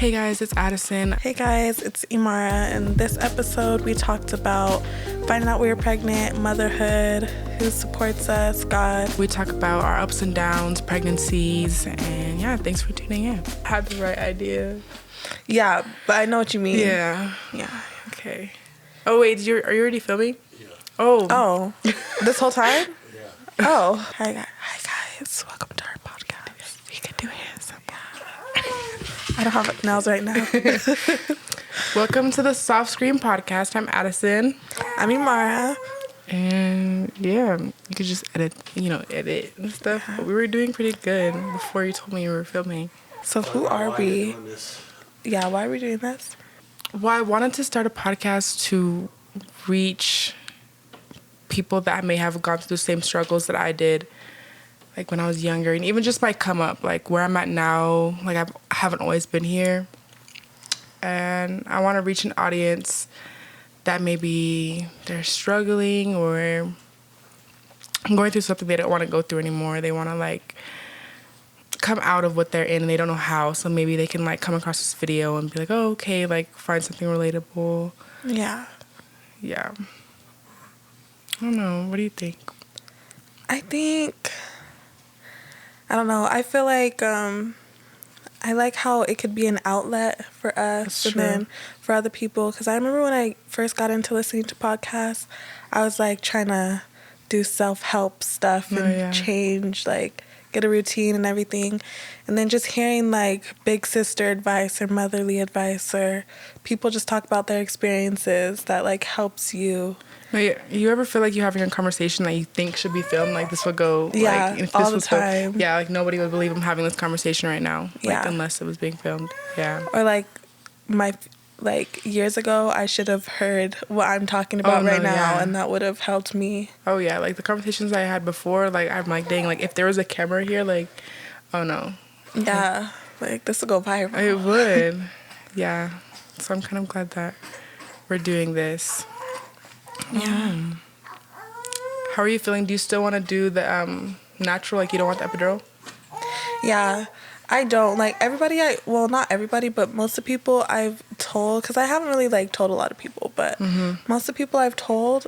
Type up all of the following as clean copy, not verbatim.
Hey guys, it's Addison. Hey guys, it's Imara. In this episode, we talked about finding out we were pregnant, motherhood, who supports us, God. We talk about our ups and downs, pregnancies, and yeah, thanks for tuning in. I had the right idea. Yeah, but I know what you mean. Yeah. Yeah. Okay. Oh wait, are you already filming? Yeah. Oh. This whole time? Yeah. Oh. Hi guys. Welcome to our podcast. We could do it. I don't have nails right now. Welcome to the Soft Screen Podcast. I'm Addison. I'm Imara. And yeah, you could just edit and stuff. Yeah. But we were doing pretty good before you told me you were filming. So who are we? Yeah, why are we doing this? Well, I wanted to start a podcast to reach people that may have gone through the same struggles that I did, like when I was younger, and even just my come up, like where I'm at now. Like I haven't always been here, and I want to reach an audience that maybe they're struggling or going through something they don't want to go through anymore. They want to like come out of what they're in and they don't know how. So maybe they can like come across this video and be like, oh, okay, like find something relatable. Yeah. Yeah. I don't know. What do you think? I don't know. I feel like I like how it could be an outlet for us and then for other people. Because I remember when I first got into listening to podcasts, I was like trying to do self-help stuff and change, like get a routine and everything. And then just hearing like big sister advice or motherly advice or people just talk about their experiences that like helps you. You ever feel like you're having a conversation that you think should be filmed? Like this would go, yeah, like if all this the was time. like nobody would believe I'm having this conversation right now. Yeah. Like unless it was being filmed. Yeah. Or like years ago, I should have heard what I'm talking about right now, and that would have helped me. Oh yeah, like the conversations I had before, like I'm like, dang, like if there was a camera here, like, oh no. Yeah, like this will go viral. It would. Yeah. So I'm kind of glad that we're doing this. Yeah. How are you feeling? Do you still want to do the natural, like you don't want the epidural? Yeah, I don't. Like everybody, not everybody, but most of the people I've told, because I haven't really like told a lot of people, but most of the people I've told,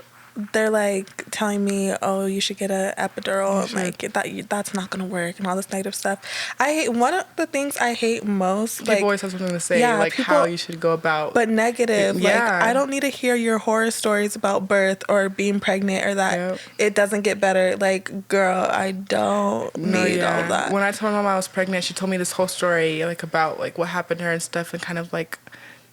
they're like telling me, oh, you should get an epidural, and like that's not gonna work and all this negative stuff. I hate, one of the things I hate most, People like, always have something to say, yeah, like people, how you should go about. But negative. Yeah. Like I don't need to hear your horror stories about birth or being pregnant or that it doesn't get better. Like, girl, I don't need all that. When I told my mom I was pregnant, she told me this whole story like about like what happened to her and stuff, and kind of like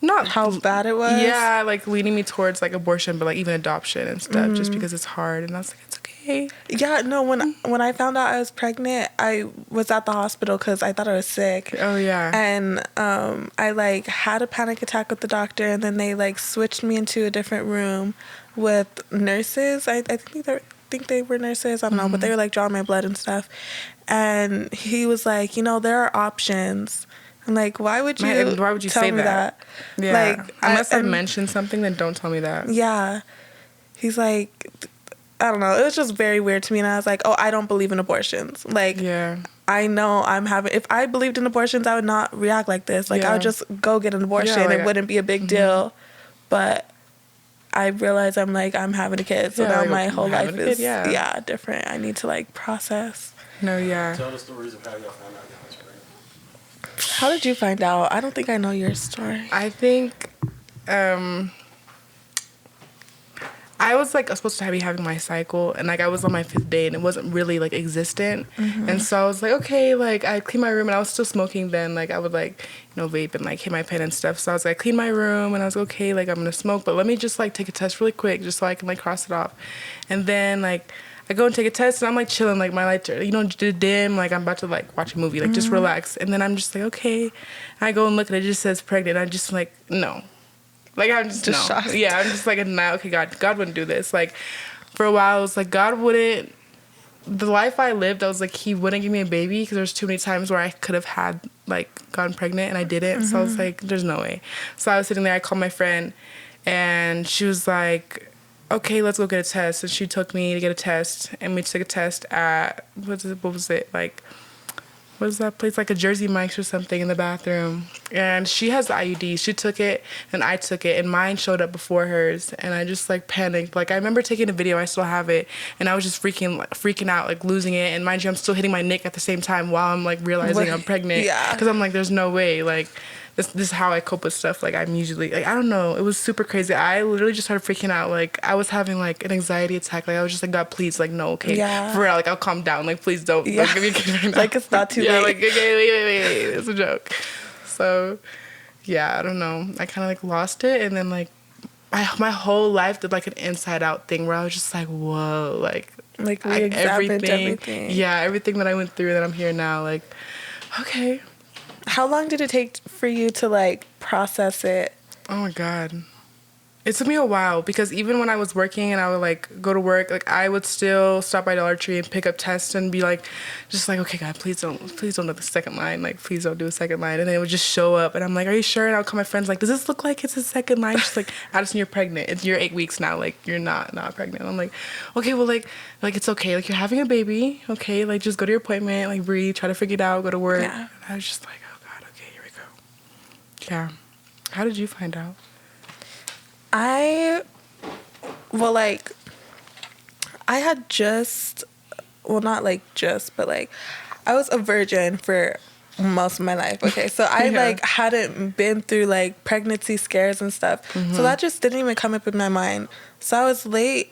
not how bad it was. Yeah, like leading me towards like abortion, but like even adoption and stuff, just because it's hard. And I was like, it's okay. Yeah, no. When I found out I was pregnant, I was at the hospital because I thought I was sick. Oh yeah. And I like had a panic attack with the doctor, and then they like switched me into a different room with nurses. I think they were nurses. I don't know, but they were like drawing my blood and stuff. And he was like, there are options. I'm like, why would you tell say me that? Yeah. Like, unless I mentioned something, then don't tell me that. Yeah. He's like, I don't know. It was just very weird to me. And I was like, oh, I don't believe in abortions. Like, I know if I believed in abortions, I would not react like this. Like, I would just go get an abortion. It wouldn't be a big deal. But I realized I'm having a kid. So now my whole life is, different. I need to like process. No, yeah. Tell the stories of how y'all found out y'all was pregnant. How did you find out? I don't think I know your story. I think I was like supposed to be having my cycle, and like I was on my 5th day, and it wasn't really like existent. And so I was like, okay, like I cleaned my room, and I was still smoking then. Like I would like vape and like hit my pen and stuff. So I was like, clean my room, and I was like, okay, like I'm gonna smoke, but let me just like take a test really quick just so I can like cross it off. And then like I go and take a test, and I'm like chilling, like my lights are dim, like I'm about to like watch a movie, like just relax. And then I'm just like, okay. And I go and look, and it just says pregnant. And I'm just like, no. Like I'm just shocked. Yeah, I'm just like, nah, okay, God wouldn't do this. Like for a while, I was like, God wouldn't. The life I lived, I was like, He wouldn't give me a baby because there's too many times where I could have had like gotten pregnant and I didn't. So I was like, there's no way. So I was sitting there. I called my friend, and she was like, okay, let's go get a test. And she took me to get a test, and we took a test at what was it like what is that place, like a Jersey Mike's or something in the bathroom, and she has the IUD. She took it and I took it, and mine showed up before hers, and I just like panicked. Like I remember taking a video, I still have it, and I was just freaking out, like losing it. And mind you, I'm still hitting my neck at the same time while I'm like realizing I'm pregnant. Yeah. Because I'm like, there's no way, like. This is how I cope with stuff. Like, I'm usually, like, I don't know. It was super crazy. I literally just started freaking out. Like, I was having, like, an anxiety attack. Like, I was just like, God, please, like, no, okay. Yeah. For real, like, I'll calm down. Like, please don't give me a kid right now. Like, it's not too late. Yeah, like, okay, wait. It's a joke. So, yeah, I don't know. I kind of, like, lost it. And then, like, my whole life did, like, an inside-out thing where I was just like, whoa, like everything. Yeah, everything that I went through that I'm here now. Like, okay. How long did it take for you to, like, process it? Oh, my God. It took me a while because even when I was working and I would, like, go to work, like, I would still stop by Dollar Tree and pick up tests and be, like, just like, okay, God, please don't do the second line. Like, please don't do a second line. And then it would just show up. And I'm like, are you sure? And I'll call my friends, like, does this look like it's a second line? She's like, Addison, you're pregnant. You're 8 weeks now. Like, you're not pregnant. I'm like, okay, well, like, it's okay. Like, you're having a baby. Okay, like, just go to your appointment. Like, breathe. Try to figure it out. Go to work. Yeah. And I was just like, yeah. How did you find out? I had not like just, but like I was a virgin for most of my life. Okay. So I like hadn't been through like pregnancy scares and stuff. Mm-hmm. So that just didn't even come up in my mind. So I was late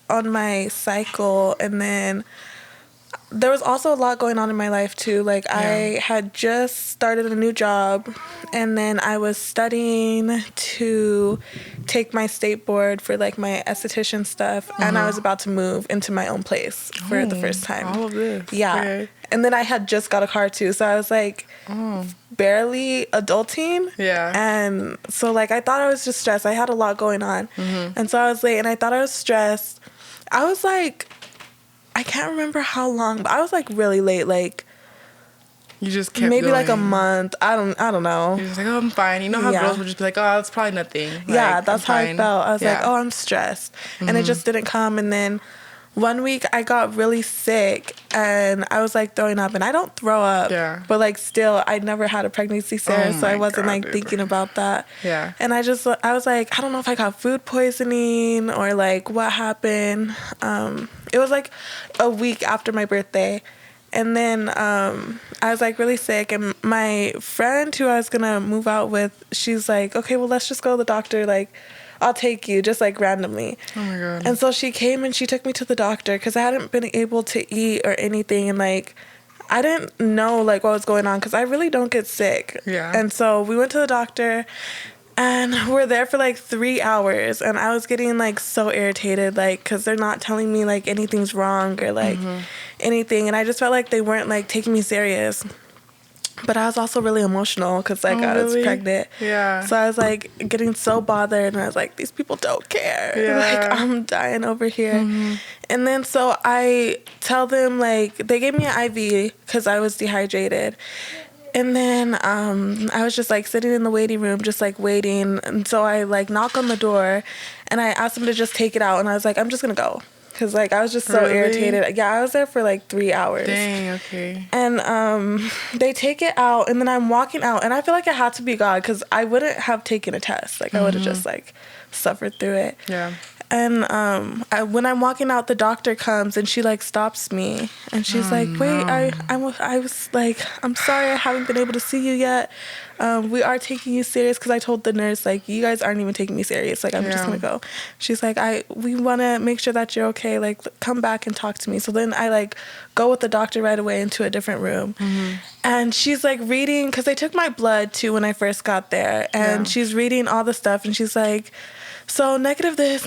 on my cycle, and then there was also a lot going on in my life too. Like I had just started a new job, and then I was studying to take my state board for like my esthetician stuff, and I was about to move into my own place for the first time. All of this. Yeah. Okay. And then I had just got a car too, so I was like barely adulting. Yeah. And so like I thought I was just stressed. I had a lot going on. Mm-hmm. And so I was late, and I thought I was stressed. I was like, I can't remember how long, but I was like really late. Like you just kept maybe going. like a month. I don't know. You're just like, oh, I'm fine. You know how girls would just be like, oh, it's probably nothing. Like, yeah, that's how I felt. I was like, oh, I'm stressed, and it just didn't come. And then one week I got really sick, and I was like throwing up, and I don't throw up. Yeah. But like still, I never had a pregnancy scare, so I wasn't like thinking about that. Yeah. And I was like, I don't know if I got food poisoning or like what happened. It was like a week after my birthday. And then I was like really sick, and my friend who I was gonna move out with, she's like, okay, well, let's just go to the doctor. Like, I'll take you, just like randomly. Oh my God. And so she came and she took me to the doctor because I hadn't been able to eat or anything, and like I didn't know like what was going on because I really don't get sick. Yeah. And so we went to the doctor, and we're there for like 3 hours, and I was getting like so irritated, like because they're not telling me like anything's wrong or like anything, and I just felt like they weren't like taking me serious. But I was also really emotional because like I was pregnant. Yeah. So I was like getting so bothered, and I was like, these people don't care. Yeah. Like I'm dying over here. Mm-hmm. And then so I tell them, like, they gave me an IV because I was dehydrated. And then I was just like sitting in the waiting room, just like waiting. And so I like knock on the door, and I asked them to just take it out. And I was like, I'm just going to go. Because like I was just so irritated. Yeah, I was there for like 3 hours. Dang, okay. And they take it out, and then I'm walking out, and I feel like it had to be God because I wouldn't have taken a test. Like I would have just like suffered through it. Yeah. And when I'm walking out, the doctor comes, and she like stops me, and she's like, wait, no. I was like, I'm sorry I haven't been able to see you yet. We are taking you serious, because I told the nurse, like, you guys aren't even taking me serious. Like, I'm just going to go. She's like, we want to make sure that you're okay. Like, come back and talk to me. So then I, like, go with the doctor right away into a different room. Mm-hmm. And she's, like, reading, because they took my blood, too, when I first got there. And she's reading all the stuff, and she's like, so negative this,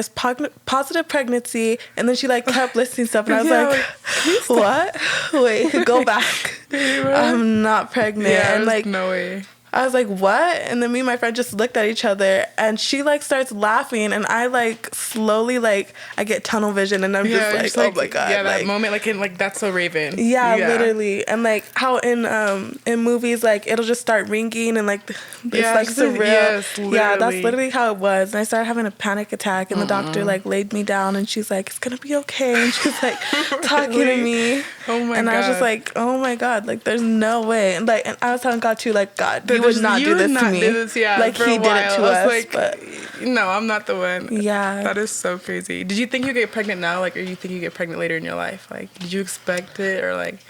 positive pregnancy. And then she, like, kept listing stuff. And I was like, what? Wait, go back. I'm not pregnant. Yeah, and like, no way. I was like, what? And then me and my friend just looked at each other, and she like starts laughing, and I like slowly like I get tunnel vision, and I'm just like, oh my God. Yeah, that like, moment, like in like That's So Raven. Yeah, literally. And like how in movies, like it'll just start ringing and like it's like surreal. Yes, literally. Yeah, that's literally how it was. And I started having a panic attack, and the doctor like laid me down, and she's like, it's gonna be okay. And she's like talking to me. Oh my God. And I was just like, oh my God, like there's no way. And like, and I was telling God too, like, God, you would not do this to me. Like he did it to us. Like, but no, I'm not the one. Yeah. That is so crazy. Did you think you get pregnant now? Like, or you think you get pregnant later in your life? Like, did you expect it, or like?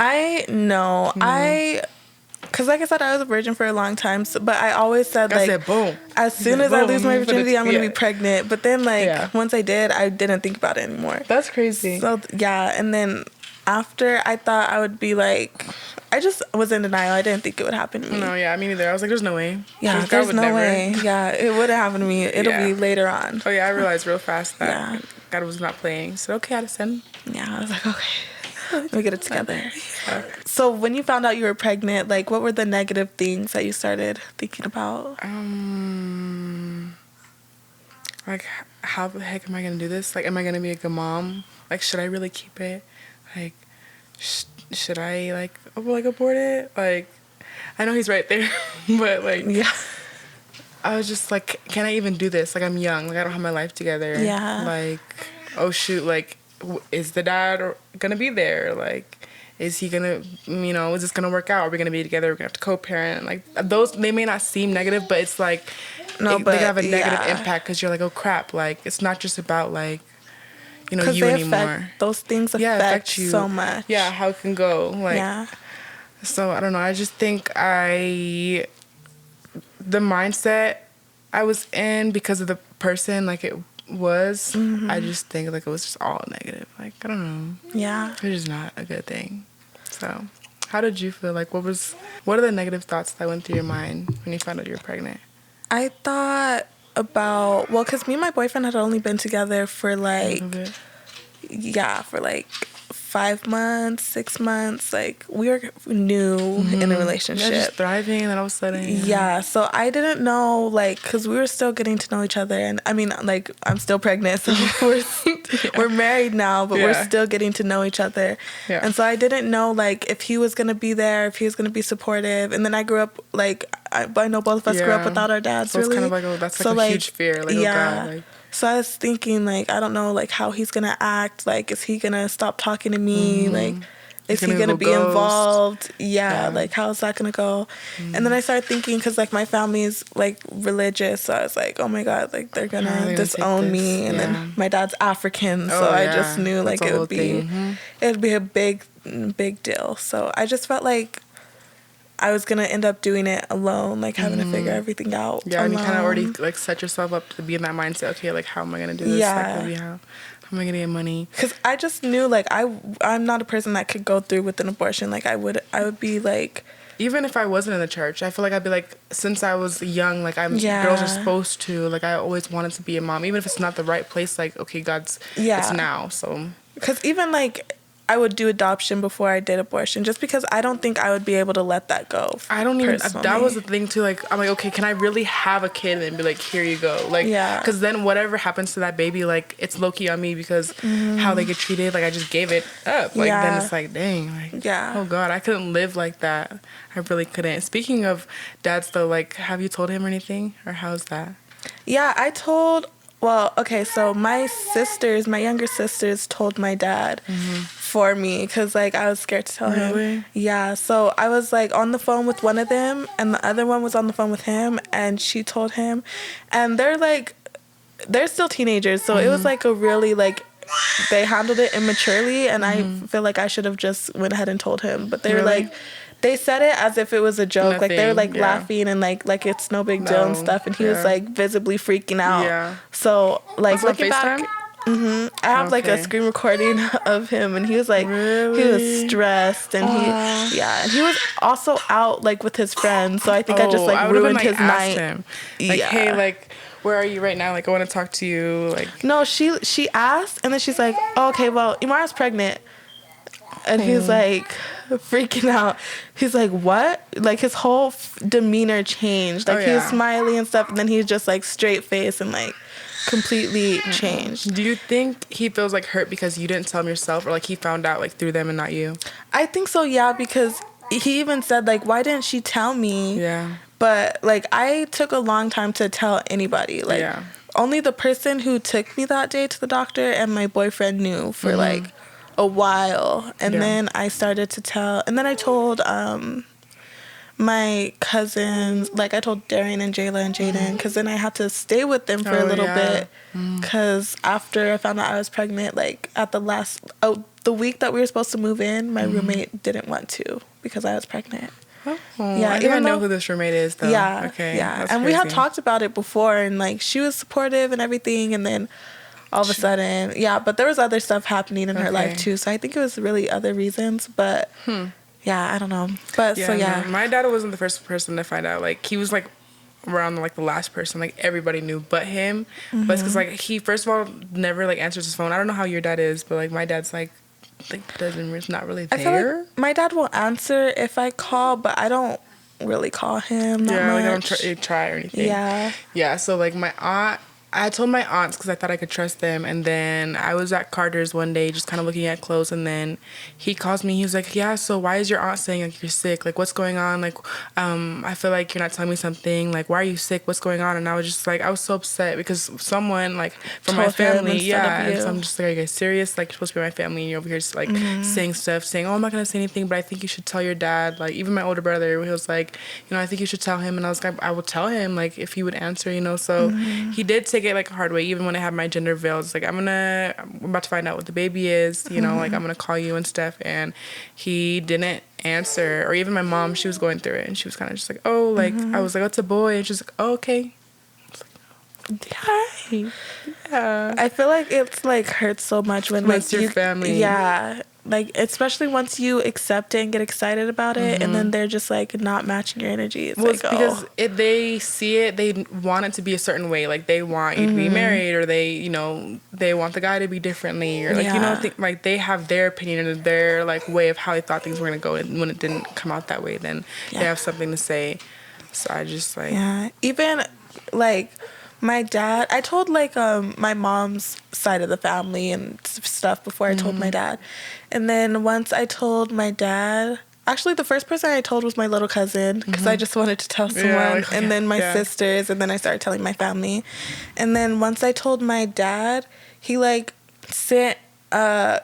Because like I said, I was a virgin for a long time, but I always said, like, I said, boom. As soon as I lose my virginity, I'm going to be pregnant. But then, like, once I did, I didn't think about it anymore. That's crazy. So, yeah. And then after, I thought I would be, like, I just was in denial. I didn't think it would happen to me. No, yeah, me neither. I was like, there's no way. Yeah, there's no way. Yeah, it wouldn't happen to me. It'll be later on. Oh, yeah, I realized real fast that God was not playing. So, okay, Addison. Yeah, I was like, okay. Let me get it together. So when you found out you were pregnant, like, what were the negative things that you started thinking about? Like, how the heck am I going to do this? Like, am I going to be a good mom? Like, should I really keep it? Like, should I, like abort it? Like, I know he's right there, but, like, I was just like, can I even do this? Like, I'm young. Like, I don't have my life together. Yeah. Like, oh, shoot, like, is the dad gonna be there? Like, is he gonna, is this gonna work out? Are we gonna be together? We're gonna have to co-parent. Like, those, they may not seem negative, but it's like, they can have a negative impact because you're like, oh crap, like, it's not just about like, you anymore. Those things affect you so much. Yeah, how it can go. Like, so I don't know. I just think the mindset I was in because of the person, like it was, I just think like it was just all negative. Like, I don't know. Yeah. It's just not a good thing. So how did you feel? Like, what are the negative thoughts that went through your mind when you found out you were pregnant? I thought about, because me and my boyfriend had only been together for like, for like 5 months, 6 months. Like, we were new in a relationship. Just thriving, and then all of a sudden. Yeah, so I didn't know, like, because we were still getting to know each other. And I mean, like, I'm still pregnant, so we're married now, but we're still getting to know each other. Yeah. And so I didn't know, like, if he was going to be there, if he was going to be supportive. And then I grew up, like, I know both of us grew up without our dads, so really. It's kind of like, that's like a huge fear. Like, oh God, like. So I was thinking, like, I don't know, like, how he's going to act. Like, is he going to stop talking to me? Like, is he going to be involved? Yeah, like, how's that going to go? And then I started thinking, because, like, my family is, like, religious. So I was like, oh, my God, like, they're going to disown me. And then my dad's African. So I just knew, like, it would be a big, big deal. So I just felt like I was going to end up doing it alone, like having to figure everything out. Yeah, and you kind of already like set yourself up to be in that mindset. Okay, like how am I going to do this? Yeah. Like, maybe how am I going to get money? Because I just knew like I'm not a person that could go through with an abortion. Like I would be like. Even if I wasn't in the church, I feel like I'd be like, since I was young, like girls are supposed to, like I always wanted to be a mom, even if it's not the right place. Like, okay, it's now. So. Because even like. I would do adoption before I did abortion, just because I don't think I would be able to let that go. I don't even. That was the thing too. Like, I'm like, okay, can I really have a kid and be like, here you go? Like, because then whatever happens to that baby, like, it's low key on me because how they get treated. Like, I just gave it up. Like, then it's like, dang. Like, oh God, I couldn't live like that. I really couldn't. Speaking of dads, though, like, have you told him anything, or how's that? Yeah, I told. Well, okay, so my younger sisters told my dad for me because, like, I was scared to tell him. Yeah, so I was, like, on the phone with one of them, and the other one was on the phone with him, and she told him. And they're still teenagers, so it was, like, a really, like, they handled it immaturely, and I feel like I should have just went ahead and told him. But they were, like... They said it as if it was a joke. Like, they were, like, laughing and, like it's no big deal and stuff. And he was, like, visibly freaking out. Yeah. So, like, looking back... I have, like, a screen recording of him. And he was, like... He was stressed. And and he was also out, like, with his friends. So I think I just, like, ruined his night. Him. Like, hey, like... Where are you right now? Like, I want to talk to you. Like, no, she asked. And then she's like, oh, okay, well, Imara's pregnant. And he's like freaking out. He's like, what? Like his whole demeanor changed. Like he was smiling and stuff, and then he's just like straight face and like completely changed. Do you think he feels like hurt because you didn't tell him yourself, or like he found out like through them and not you? I think so, yeah, because he even said like, why didn't she tell me? Yeah. But like I took a long time to tell anybody. Like only the person who took me that day to the doctor and my boyfriend knew for like a while, and then I started to tell, and then I told my cousins, like I told Darian and Jayla and Jaden, because then I had to stay with them for a little bit, because after I found out I was pregnant, like at the week that we were supposed to move in, my roommate didn't want to because I was pregnant. Oh, yeah, I think I know who this roommate is, though. Yeah, okay, yeah, and we had talked about it before, and like she was supportive and everything, and then all of a sudden, but there was other stuff happening in her life too, so I think it was really other reasons, but yeah, I don't know, but no, my dad wasn't the first person to find out. Like he was like around like the last person, like everybody knew but him. But it's because like he first of all never like answers his phone. I don't know how your dad is, but like my dad's like it's not really there. I feel like my dad will answer if I call, but I don't really call him that much. Like I don't try or anything. Yeah, so like my aunt, I told my aunts because I thought I could trust them, and then I was at Carter's one day just kind of looking at clothes, and then he calls me. He was like, yeah, so why is your aunt saying like you're sick? Like what's going on? Like I feel like you're not telling me something. Like why are you sick? What's going on? And I was just like, I was so upset because someone like from my family, and so I'm just like, are you guys serious? Like you're supposed to be my family, and you're over here just like saying stuff, saying, oh, I'm not gonna say anything, but I think you should tell your dad. Like even my older brother, he was like, you know, I think you should tell him, and I was like, I will tell him like if he would answer, you know. So he did take it like a hard way. Even when I had my gender reveals, like I'm about to find out what the baby is, you know, like I'm gonna call you and stuff, and he didn't answer. Or even my mom, she was going through it, and she was kind of just like, oh, like I was like, oh, it's a boy, and she's like, oh, okay. Hi. Yeah. I feel like it's like hurts so much when like your family. Yeah. Like especially once you accept it and get excited about it, and then they're just like not matching your energy. It's like, because if they see it, they want it to be a certain way. Like they want you to be married, or they, you know, they want the guy to be differently, or like you know, like they have their opinion and their like way of how they thought things were gonna go, and when it didn't come out that way, then they have something to say. So I just like even like my dad, I told like my mom's side of the family and stuff before I told my dad. And then once I told my dad, actually the first person I told was my little cousin, because I just wanted to tell someone, and then my sisters, and then I started telling my family. And then once I told my dad, he like sent a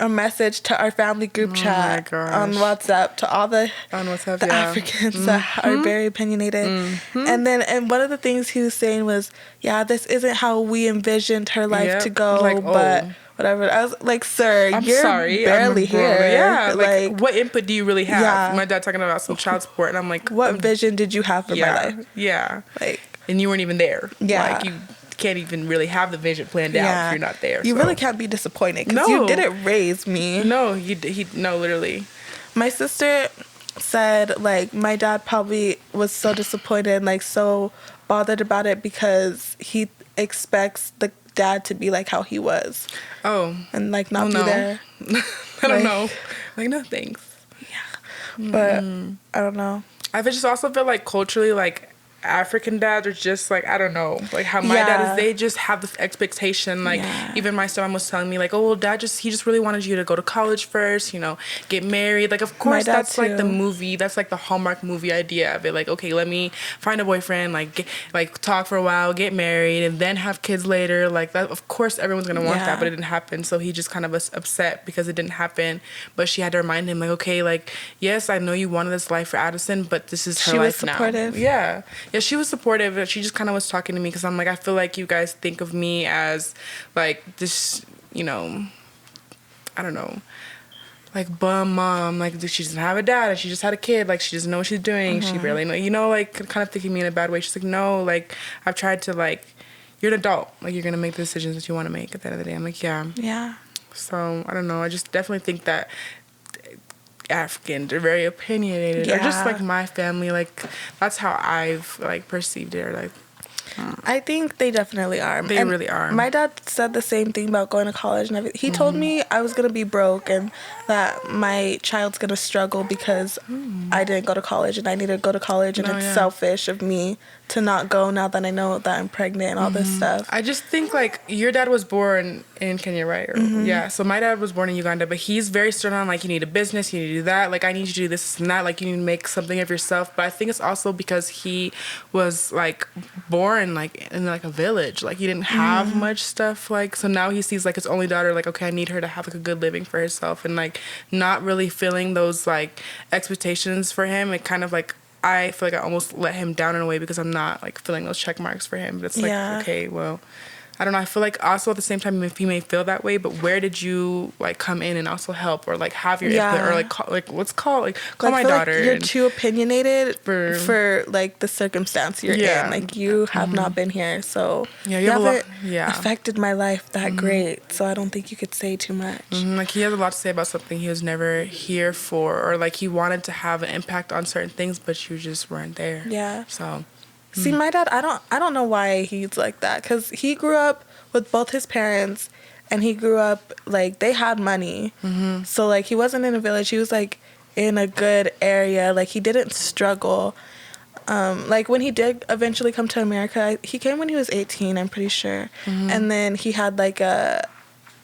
message to our family group chat on WhatsApp to all the Africans that are very opinionated. And one of the things he was saying was, this isn't how we envisioned her life to go, like, but whatever. I was like, sir, you're barely here. Yeah, like what input do you really have? Yeah. My dad talking about some child support, and I'm like, what vision did you have for my life? Yeah. Like, and you weren't even there. Yeah. Like you can't even really have the vision planned out if you're not there. You really can't be disappointed because you didn't raise me. No, no, literally. My sister said like my dad probably was so disappointed and like so bothered about it because he expects the dad to be like how he was. Oh. And like not be there. I don't know. Like no thanks. Yeah. But I don't know. I just also feel like culturally like African dads are just like, I don't know, like how my dad is, they just have this expectation, like even my stepmom was telling me like, oh well, dad he just really wanted you to go to college first, you know, get married. Like of course that's too. Like the movie, that's like the Hallmark movie idea of it, like okay, let me find a boyfriend, like talk for a while, get married, and then have kids later. Like that, of course everyone's gonna want that, but it didn't happen. So he just kind of was upset because it didn't happen. But she had to remind him like, okay, like yes, I know you wanted this life for Addison, but this is her life now. She was supportive. Yeah, she was supportive. She just kind of was talking to me because I'm like, I feel like you guys think of me as like this, you know, I don't know, like bum mom, like she doesn't have a dad and she just had a kid, like she doesn't know what she's doing, she barely know, you know, like kind of thinking me in a bad way. She's like, no, like I've tried to, like, you're an adult, like you're gonna make the decisions that you want to make at the end of the day. I'm like, yeah. So I don't know, I just definitely think that Africans are very opinionated, or just like my family, like that's how I've like perceived it, or like I think they definitely are. They really are. My dad said the same thing about going to college and everything. He told me I was going to be broke and that my child's going to struggle because I didn't go to college and I need to go to college, and it's selfish of me to not go now that I know that I'm pregnant and all this stuff. I just think, like, your dad was born in Kenya, right? Yeah, so my dad was born in Uganda, but he's very stern on, like, you need a business, you need to do that, like, I need you to do this and that, like, you need to make something of yourself. But I think it's also because he was, like, born, like, in, like, a village. Like, he didn't have much stuff, like, so now he sees, like, his only daughter, like, okay, I need her to have, like, a good living for herself, and, like, not really feeling those, like, expectations for him. It kind of, like, I feel like I almost let him down in a way because I'm not, like, filling those check marks for him. But it's like, okay, well, I don't know. I feel like also at the same time, if he may feel that way, but where did you, like, come in and also help or, like, have your input or, like, call my daughter. Like you're too opinionated for like, the circumstance you're in. Like, you have not been here, so you haven't affected my life that great, so I don't think you could say too much. Like, he has a lot to say about something he was never here for, or, like, he wanted to have an impact on certain things, but you just weren't there. Yeah. So... See, my dad, I don't know why he's like that, because he grew up with both his parents, and he grew up, like, they had money. So, like, he wasn't in a village. He was, like, in a good area. Like, he didn't struggle. Like, when he did eventually come to America, he came when he was 18, I'm pretty sure. And then he had, like, a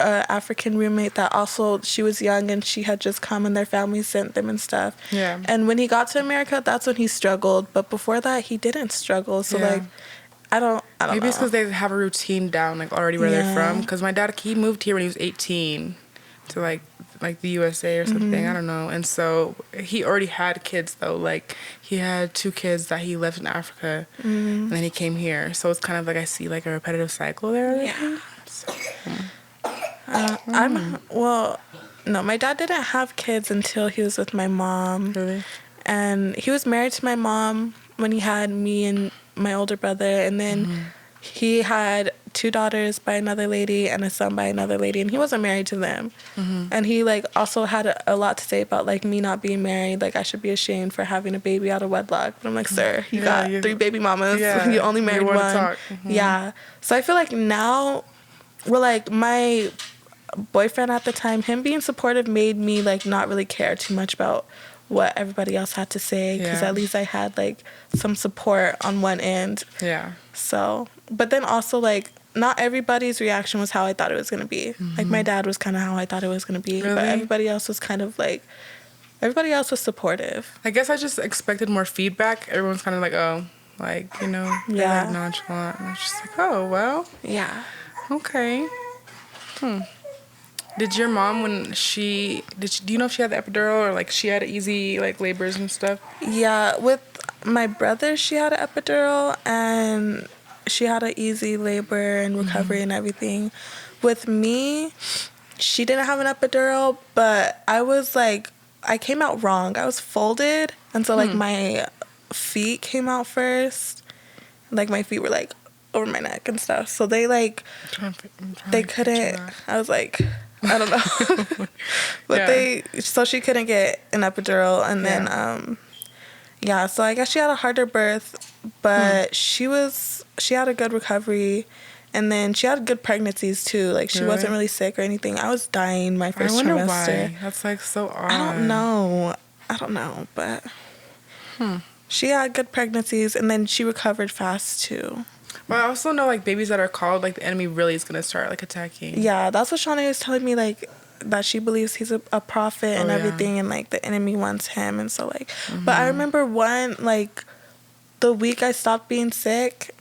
African roommate that also, she was young and she had just come and their family sent them and stuff. Yeah. And when he got to America, that's when he struggled. But before that, he didn't struggle. So, like, I don't Maybe know. it's because they have a routine down, like, already where they're from. Because my dad, he moved here when he was 18 to, like the USA or something. I don't know. And so he already had kids, though. Like, he had 2 kids that he left in Africa. And then he came here. So it's kind of like I see, like, a repetitive cycle there. Yeah. So, no, my dad didn't have kids until he was with my mom. Really? And he was married to my mom when he had me and my older brother, and then he had 2 daughters by another lady and a son by another lady, and he wasn't married to them. And he, like, also had a lot to say about, like, me not being married, like, I should be ashamed for having a baby out of wedlock. But I'm like, sir, you got 3 baby mamas. You only married one. Yeah. So I feel like now, well, like, my boyfriend at the time, him being supportive made me, like, not really care too much about what everybody else had to say, because at least I had, like, some support on one end. Yeah. So, but then also, like, not everybody's reaction was how I thought it was going to be. Like, my dad was kind of how I thought it was going to be. Really? But everybody else was kind of, like, everybody else was supportive. I guess I just expected more feedback. Everyone's kind of like, oh, like, you know, like, nonchalant. And I was just like, oh, well. Yeah. Okay. Did your mom, when do you know if she had the epidural or, like, she had easy, like, labors and stuff? Yeah, with my brother, she had an epidural and she had an easy labor and recovery and everything. With me, she didn't have an epidural, but I was, like, I came out wrong. I was folded, and so, like, my feet came out first. Like, my feet were, like, over my neck and stuff. So they, like, they couldn't, I was like, I don't know. But so she couldn't get an epidural. And then, so I guess she had a harder birth, but she had a good recovery. And then she had good pregnancies, too. Like, she wasn't really sick or anything. I was dying my first trimester. I wonder why. That's, like, so odd. I don't know, but she had good pregnancies, and then she recovered fast, too. But I also know, like, babies that are called, like, the enemy really is going to start, like, attacking. Yeah, that's what Shawnee was telling me, like, that she believes he's a prophet and everything, and, like, the enemy wants him, and so, like, but I remember the week I stopped being sick,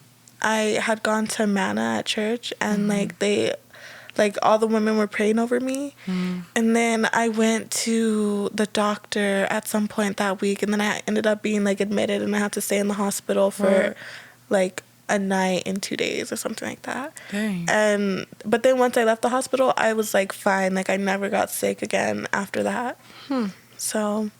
I had gone to Manna at church, and, like, all the women were praying over me, and then I went to the doctor at some point that week, and then I ended up being, like, admitted, and I had to stay in the hospital for, like, a night and 2 days or something like that. Dang. But then once I left the hospital, I was, like, fine. Like, I never got sick again after that. So,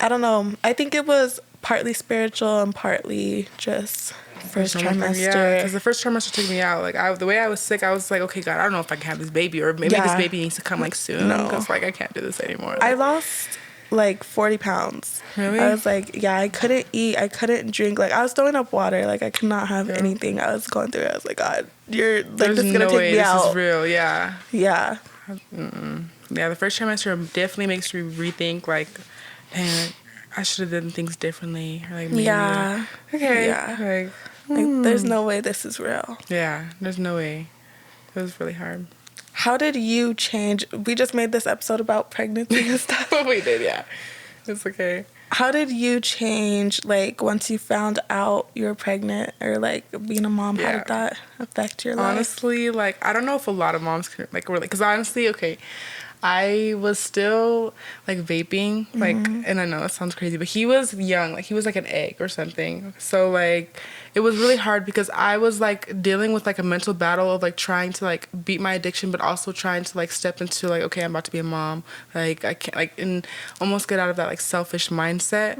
I don't know. I think it was partly spiritual and partly just first trimester. Yeah, because the first trimester took me out. Like, the way I was sick, I was like, okay, God, I don't know if I can have this baby, or maybe this baby needs to come, like, soon. Because, like, I can't do this anymore. Like, I lost like 40 pounds. Really? I was like, yeah, I couldn't eat. I couldn't drink. Like, I was throwing up water. Like, I could not have anything. I was going through it. I was like, God, you're like, There's this is going to no take way me this out. is real. Yeah. Yeah. Yeah, the first trimester definitely makes you rethink, like, man, I should have done things differently. Or like, maybe, Yeah. okay. Yeah. Like, There's no way this is real. yeah, there's no way. It was really hard. How did you change? We just made this episode about pregnancy and stuff. We did, yeah. It's okay. How did you change, like, once you found out you were pregnant or, like, being a mom? How did that affect your life? Honestly, like, I don't know if a lot of moms can, like, relate. Because honestly, okay, I was still, like, vaping. Like, and I know it sounds crazy, but he was young. Like, he was, like, an egg or something. So, like, it was really hard because I was, like, dealing with, like, a mental battle of, like, trying to, like, beat my addiction, but also trying to, like, step into, like, okay, I'm about to be a mom. Like, I can't, like, and almost get out of that, like, selfish mindset.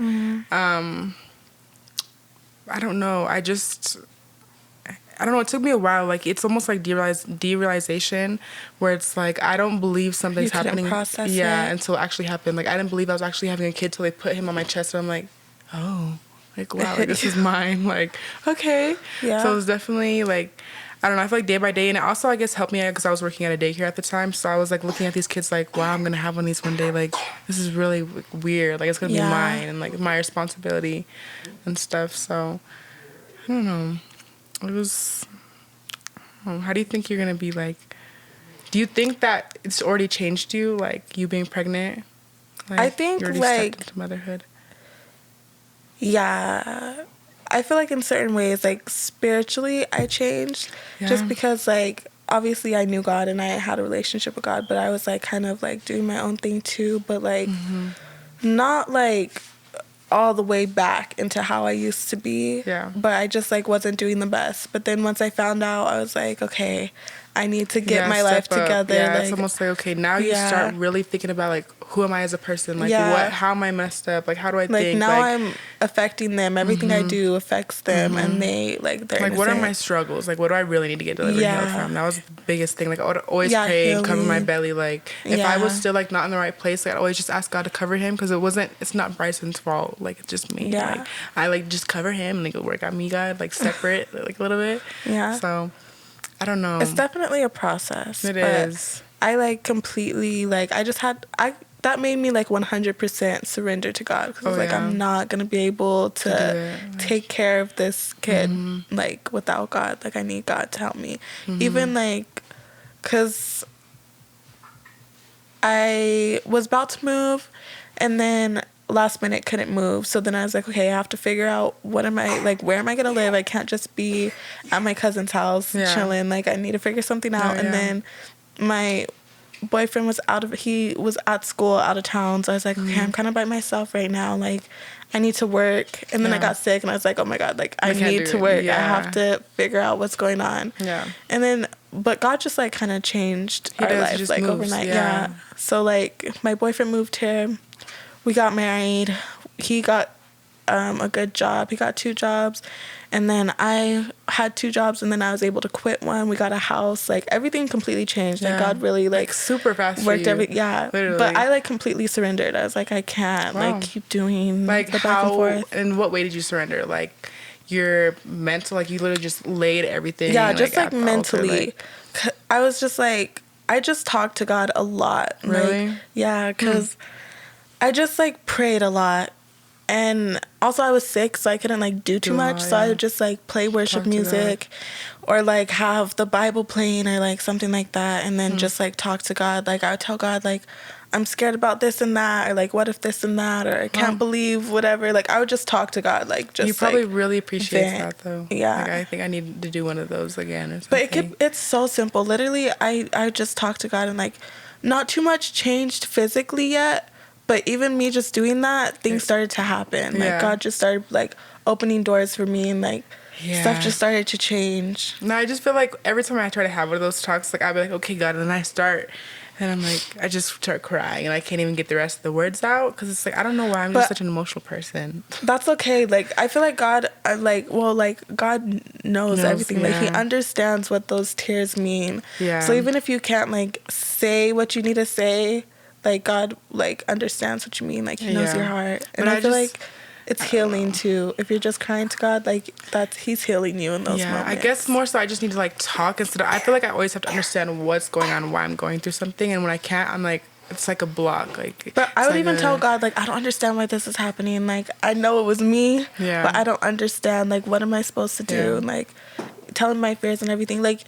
I don't know. I don't know. It took me a while. Like, it's almost like derealization, where it's like I don't believe something's happening. Process it. Until it actually happened. Like, I didn't believe I was actually having a kid till they put him on my chest, and I'm like, oh, like, wow, like, this is mine. Like, okay. Yeah. So it was definitely like, I don't know. I feel like day by day, and it also, I guess, helped me because I was working at a daycare at the time. So I was like looking at these kids like, wow, I'm gonna have one of these one day. Like, this is really weird. Like, it's gonna be mine and like my responsibility and stuff. So I don't know. It was. How do you think you're gonna be like? Do you think that it's already changed you, like you being pregnant? Like, I think you already like stepped into motherhood. Yeah, I feel like in certain ways, like spiritually, I changed just because like obviously I knew God and I had a relationship with God, but I was like kind of like doing my own thing too, but like not like all the way back into how I used to be. Yeah. But I just like wasn't doing the best. But then once I found out, I was like, okay, I need to get my life together. Yeah, like, it's almost like, okay, now you start really thinking about like, who am I as a person? Like, how am I messed up? Like, how do I like, think? now I'm affecting them. Everything I do affects them, and they're like, innocent. what are my struggles? Like, what do I really need to get delivered healed from? That was the biggest thing. Like, I would always pray healing. and cover my belly. Like, if I was still like not in the right place, like, I'd always just ask God to cover him because it's not Bryson's fault. Like, it's just me. Yeah. Like, I like just cover him and like work on me, God, like separate like a little bit. Yeah. So I don't know. It's definitely a process. It is. I like completely like that made me like 100% surrender to God because I was like, I'm not gonna be able to take care of this kid like without God. Like, I need God to help me. Even like, cause I was about to move, and then last minute couldn't move. So then I was like, okay, I have to figure out where am I gonna live? I can't just be at my cousin's house chilling. Like, I need to figure something out. And then my boyfriend was at school out of town, so I was like, okay, I'm kind of by myself right now. Like, I need to work. And then I got sick, and I was like, oh my God, like, I need to work. I have to figure out what's going on. Yeah. And then, but God just like kind of changed our life like overnight. Yeah. So like, my boyfriend moved here. We got married. He got a good job. He got 2 jobs. And then I had 2 jobs, and then I was able to quit one. We got a house. Like, everything completely changed. Like, God really, like super fast worked for you. Literally. But I, like, completely surrendered. I was like, I can't, like, keep doing like the back and forth. In what way did you surrender? Like, your mental, like, you literally just laid everything. Yeah, just, like mentally. I was just, like, I just talked to God a lot. Really? Like, yeah, because I just, like, prayed a lot. And also I was sick, so I couldn't like do too much. So I would just like play worship music or like have the Bible playing or like something like that, and then just like talk to God. Like, I would tell God like, I'm scared about this and that, or like, what if this and that, or I can't believe whatever. Like, I would just talk to God, like, just. You probably like, really appreciate that though. Yeah. Like, I think I need to do one of those again or something. But it's so simple. Literally, I just talk to God, and like, not too much changed physically yet. But even me just doing that, things started to happen. Like, God just started, like, opening doors for me, and, like, stuff just started to change. No, I just feel like every time I try to have one of those talks, like, I'll be like, okay, God, and then I start, and I'm like, I just start crying, and I can't even get the rest of the words out, because it's like, I don't know why I'm just such an emotional person. That's okay. Like, I feel like God, God knows everything. Like, He understands what those tears mean. Yeah. So even if you can't, like, say what you need to say, like God like understands what you mean, like he knows your heart. And But I feel like it's healing too. If you're just crying to God, like he's healing you in those moments. I guess more so I just need to like talk instead of, I feel like I always have to understand what's going on, why I'm going through something, and when I can't, I'm like, it's like a block. Like, but I would even tell God, like, I don't understand why this is happening. Like, I know it was me, but I don't understand. Like, what am I supposed to do? And like, tell him my fears and everything. Like,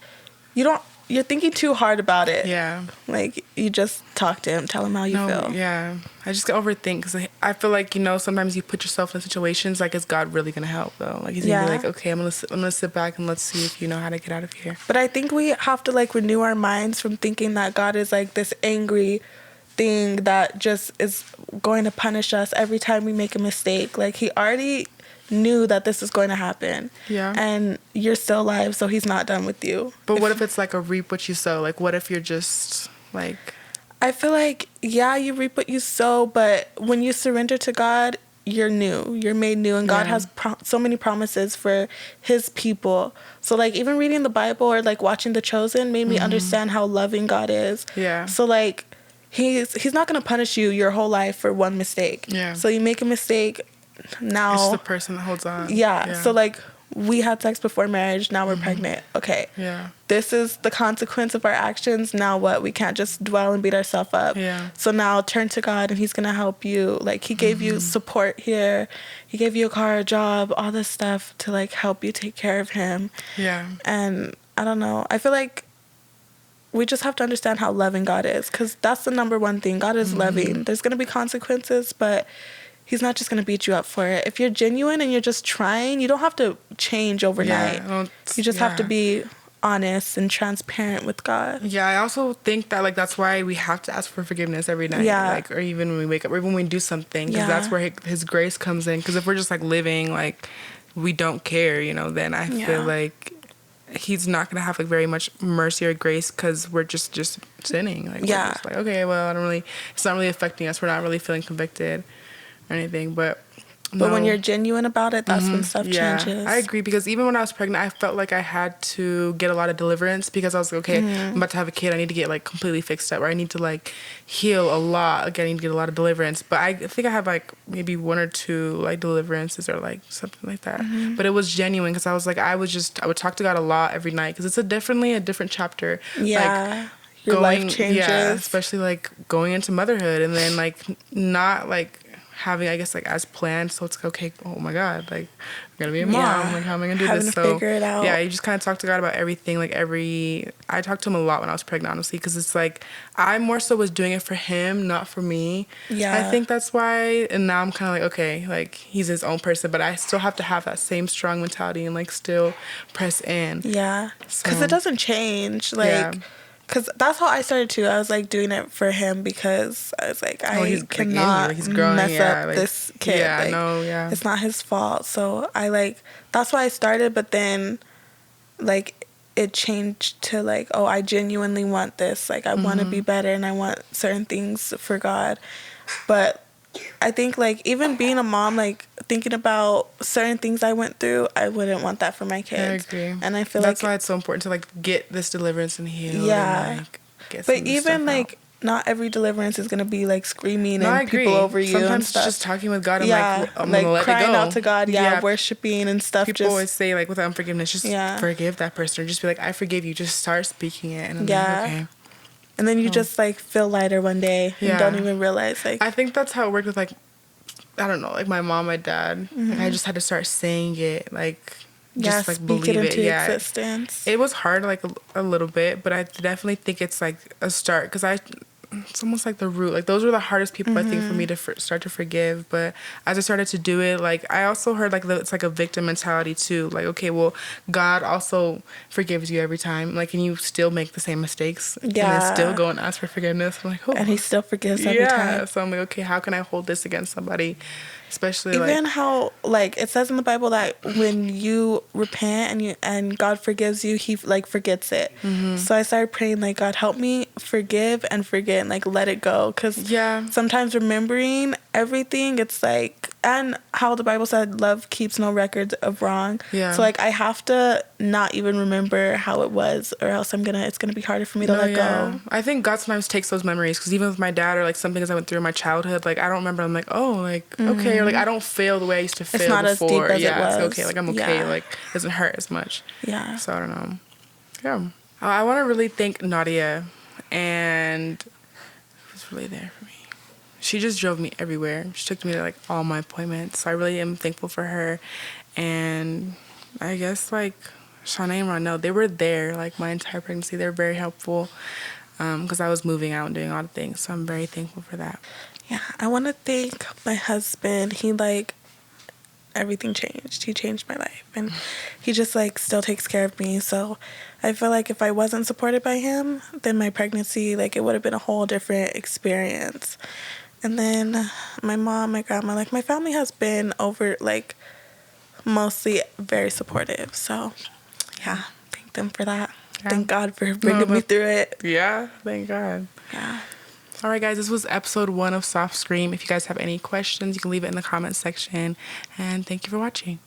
you're thinking too hard about it. Yeah. Like, you just talk to him, tell him how you feel. Yeah. I just overthink because I feel like, sometimes you put yourself in situations like, is God really going to help though? Like, he's going to be like, okay, I'm gonna sit back and let's see if you know how to get out of here. But I think we have to like renew our minds from thinking that God is like this angry thing that just is going to punish us every time we make a mistake. Like, he already knew that this is going to happen. Yeah. And you're still alive, so he's not done with you. But what if it's like a reap what you sow? Like, what if you're just like... I feel like, yeah, you reap what you sow, but when you surrender to God, you're new. You're made new, and God has so many promises for his people. So, like, even reading the Bible or, like, watching The Chosen made me understand how loving God is. Yeah. So, like, he's not going to punish you your whole life for one mistake. Yeah. So you make a mistake, now... It's the person that holds on. Yeah. So, like, we had sex before marriage, now we're pregnant. Okay. Yeah. This is the consequence of our actions. Now what? We can't just dwell and beat ourselves up. Yeah. So now turn to God, and he's going to help you. Like, he gave you support here. He gave you a car, a job, all this stuff to, like, help you take care of him. Yeah. And I don't know. I feel like we just have to understand how loving God is, because that's the number one thing. God is loving. There's going to be consequences, but he's not just going to beat you up for it. If you're genuine and you're just trying, you don't have to change overnight. You just have to be honest and transparent with God. Yeah, I also think that, like, that's why we have to ask for forgiveness every night. Yeah. Like, or even when we wake up, or even when we do something. Because that's where his grace comes in. Because if we're just, like, living, like, we don't care, then I feel like he's not going to have, like, very much mercy or grace because we're just sinning. Like, we're just like, okay, well, it's not really affecting us. We're not really feeling convicted or anything, but when you're genuine about it, that's when stuff changes. I agree, because even when I was pregnant, I felt like I had to get a lot of deliverance, because I was like, okay, I'm about to have a kid, I need to get, like, completely fixed up, or I need to, like, heal a lot, like, I need to get a lot of deliverance. But I think I had, like, maybe 1 or 2, like, deliverances or, like, something like that. But it was genuine, because I was like, I would talk to God a lot every night, because it's definitely a different chapter. Like, your life changes. Yeah, especially, like, going into motherhood, and then, like, not, like, having, I guess, like, as planned. So it's like, okay, oh my God, like, I'm gonna be a mom. Like, how am I gonna do this? So figure it out. Yeah, you just kind of talk to God about everything. Like, I talked to him a lot when I was pregnant, honestly, because it's like, I more so was doing it for him, not for me. Yeah. I think that's why. And now I'm kind of like, okay, like, he's his own person, but I still have to have that same strong mentality and, like, still press in. Yeah. Because it doesn't change. Like, because that's how I started too. I was like doing it for him, because I was like, I cannot mess up this kid. Yeah, like, it's not his fault. So that's why I started. But then, like, it changed to like, oh, I genuinely want this. Like, I want to be better, and I want certain things for God. But I think, like, even being a mom, like, thinking about certain things I went through, I wouldn't want that for my kids. I agree. And I feel that's why it's so important to, like, get this deliverance and heal. Yeah. And, like, get but even, like, out. Not every deliverance is going to be, like, screaming and people over you. Sometimes and stuff. Just talking with God and, like, I'm going to let it go. Crying out to God, worshiping and stuff. People always say, like, with unforgiveness, just forgive that person. Or just be like, I forgive you. Just start speaking it. And I'm like, okay. And then you just, like, feel lighter one day and don't even realize, like... I think that's how it worked with, like, I don't know, like, my mom, my dad. Like, I just had to start saying it, like, just, like, believe it. Into existence. It was hard, like, a little bit, but I definitely think it's, like, a start, because it's almost like the root. Like, those were the hardest people, I think, for me to start to forgive. But as I started to do it, like, I also heard, like, it's like a victim mentality, too. Like, okay, well, God also forgives you every time. Like, and you still make the same mistakes. Yeah. And then still go and ask for forgiveness. I'm like, oh. And he still forgives every time. So I'm like, okay, how can I hold this against somebody? Especially, even like, how, like, it says in the Bible that when you repent and God forgives you, he, like, forgets it. So I started praying, like, God, help me forgive and forget and, like, let it go. Because sometimes remembering everything, it's like, and how the Bible said love keeps no records of wrong. Yeah. So like I have to not even remember how it was, or else it's gonna be harder for me to let go. I think God sometimes takes those memories, because even with my dad, or like some things I went through in my childhood, like I don't remember. I'm like, oh, like okay, or like I don't feel the way I used to feel It's not before. as deep as it It's was. okay. Like I'm okay. Yeah. Like it doesn't hurt as much. Yeah. So I don't know. Yeah. I want to really thank Nadia, and it was really there for me. She just drove me everywhere. She took me to like all my appointments. So I really am thankful for her. And I guess like Shanae and Ronell, they were there like my entire pregnancy. They were very helpful, because I was moving out and doing all the things. So I'm very thankful for that. Yeah. I want to thank my husband. He like everything changed. He changed my life, and he just like still takes care of me. So I feel like if I wasn't supported by him, then my pregnancy, like it would have been a whole different experience. And then my mom, my grandma, like my family has been mostly very supportive. So yeah, thank them for that. Yeah. Thank God for bringing me through it. Yeah, thank God. Yeah. All right, guys, this was episode 1 of Soft Scream. If you guys have any questions, you can leave it in the comments section. And thank you for watching.